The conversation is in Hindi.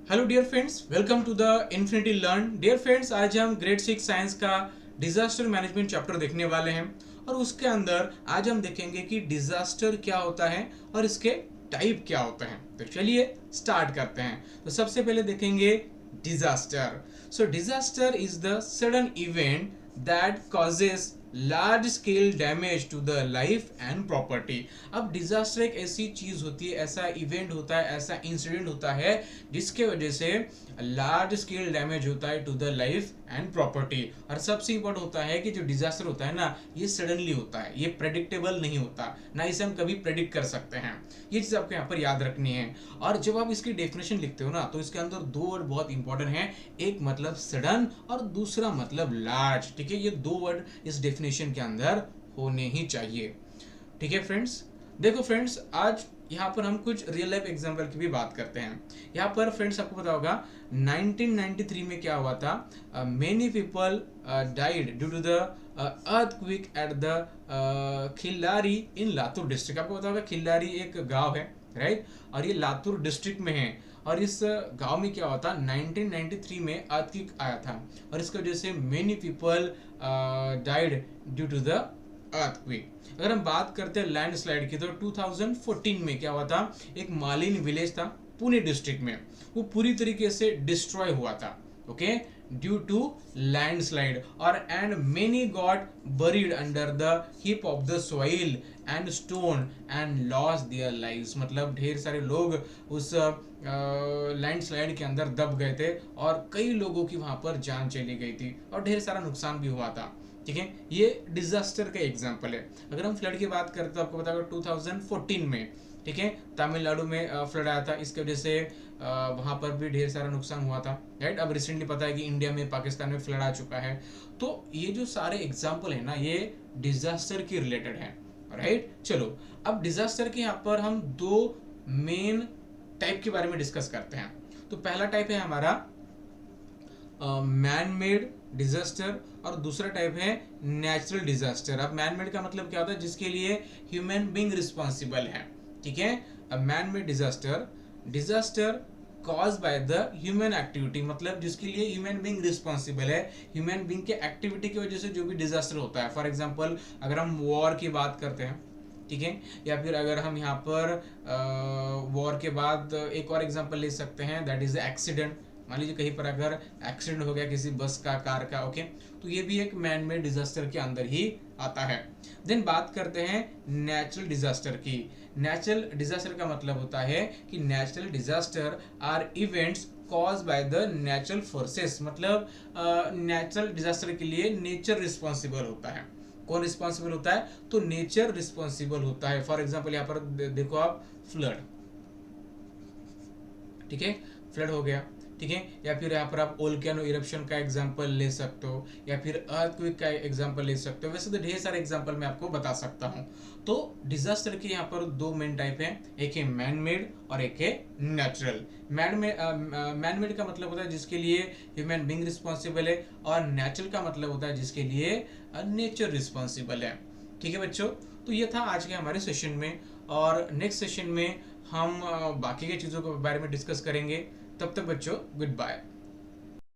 Hello dear friends, welcome to the Infinity Learn. Dear friends, आज हम ग्रेड 6 साइंस का डिजास्टर मैनेजमेंट चैप्टर देखने वाले हैं और उसके अंदर आज हम देखेंगे कि डिजास्टर क्या होता है और इसके टाइप क्या होते हैं। तो चलिए स्टार्ट करते हैं। तो सबसे पहले देखेंगे disaster. So disaster is the sudden event that causes large scale damage to the life and property. अब डिजास्टर एक ऐसी चीज होती है, ऐसा इवेंट होता है, ऐसा इंसिडेंट होता है जिसके वजह से लार्ज स्केल डैमेज होता है to the life and property. और सबसे इंपॉर्टेंट होता है कि जो डिजास्टर होता है ना, ये सडनली होता है, ये प्रेडिक्टेबल नहीं होता, ना इसे हम कभी प्रेडिक्ट कर सकते हैं। ये चीज आपको यहाँ पर याद रखनी है। और जब आप इसकी डेफिनेशन लिखते हो ना, तो इसके अंदर दो वर्ड बहुत इंपॉर्टेंट है। एक मतलब सडन और दूसरा मतलब लार्ज। ठीक है, ये दो वर्ड इस डेफिनेशन के अंदर होने ही चाहिए। ठीक है फ्रेंड्स, देखो फ्रेंड्स, आज यहाँ पर हम कुछ रियल लाइफ एग्जाम्पल की भी बात करते हैं। यहाँ पर फ्रेंड्स आपको पता होगा 1993 में क्या हुआ था। Many people died due to the earthquake at the Killari in Latur district. आपको पता होगा खिल्लारी एक गांव है, राइट, और ये लातूर डिस्ट्रिक्ट में है। और इस गांव में क्या हुआ था, 1993 में अर्थक्वेक आया था और इसकी वजह से many people died due to the earthquake. अगर हम बात करते हैं लैंडस्लाइड की, तो 2014 में क्या हुआ था, एक मालिन विलेज था पुणे डिस्ट्रिक्ट में, वो पूरी तरीके से डिस्ट्रॉय हुआ था, ओके, ड्यू टू लैंडस्लाइड। और and many got buried under the hip of the soil and stone and loss their lives. मतलब ढेर सारे लोग उस लैंडस्लाइड के अंदर दब गए थे और कई लोगों की वहां पर जान चली गई थी और ढेर सारा नुकसान भी हुआ था। ठीक है, ये डिजास्टर का एग्जांपल है। अगर हम फ्लड की बात करते तो आपको पता होगा 2014 में, ठीक है, तमिलनाडु में फ्लड आया था। इसकी वजह से वहां पर भी ढेर सारा नुकसान हुआ था, राइट। अब रिसेंटली पता है कि इंडिया में, पाकिस्तान में फ्लड आ चुका है। तो ये जो सारे एग्जाम्पल है ना, ये डिजास्टर की रिलेटेड है, राइट। चलो, अब डिजास्टर के यहाँ पर हम दो मेन टाइप के बारे में डिस्कस करते हैं। तो पहला टाइप है हमारा मैन मेड डिजास्टर और दूसरा टाइप है नेचुरल डिजास्टर। अब मैन मेड का मतलब क्या होता है, जिसके लिए ह्यूमन बीइंग रिस्पॉन्सिबल है। ठीक है, अब man made disaster, disaster cause by the human activity, मतलब जिसके लिए ह्यूमन बीइंग रिस्पॉन्सिबल है, ह्यूमन बीइंग के एक्टिविटी की वजह से जो भी डिजास्टर होता है। फॉर एग्जांपल, अगर हम वॉर की बात करते हैं, ठीक है, या फिर अगर हम यहाँ पर वॉर के बाद एक और एग्जांपल ले सकते हैं, दैट इज एक्सीडेंट। मान लीजिए कहीं पर अगर एक्सीडेंट हो गया किसी बस का, कार का, ओके, तो ये भी एक मैन मेड डिजास्टर के अंदर ही आता है। देन बात करते हैं नेचुरल डिजास्टर की। नेचुरल डिजास्टर का मतलब होता है कि natural disaster are events cause by the natural forces. मतलब नेचुरल डिजास्टर के लिए नेचर रिस्पॉन्सिबल होता है। कौन रिस्पॉन्सिबल होता है, तो नेचर रिस्पॉन्सिबल होता है। फॉर एग्जाम्पल यहाँ पर देखो आप, फ्लड, ठीक है, फ्लड हो गया, ठीक है, या फिर यहाँ पर आप ओल्केनो इरप्शन का एग्जांपल ले सकते हो, या फिर अर्थक्वेक का एग्जांपल ले सकते हो। वैसे तो ढेर सारे एग्जांपल मैं आपको बता सकता हूँ। तो डिजास्टर के यहाँ पर दो मेन टाइप हैं, एक है मैन मेड और एक है नेचुरल। मैन मेड का मतलब होता है जिसके लिए ह्यूमन बीइंग रिस्पॉन्सिबल है, और नेचुरल का मतलब होता है जिसके लिए नेचर रिस्पॉन्सिबल है। ठीक है बच्चों, तो ये था आज के हमारे सेशन में, और नेक्स्ट सेशन में हम बाकी के चीज़ों के बारे में डिस्कस करेंगे। तब तक बच्चों, गुड बाय।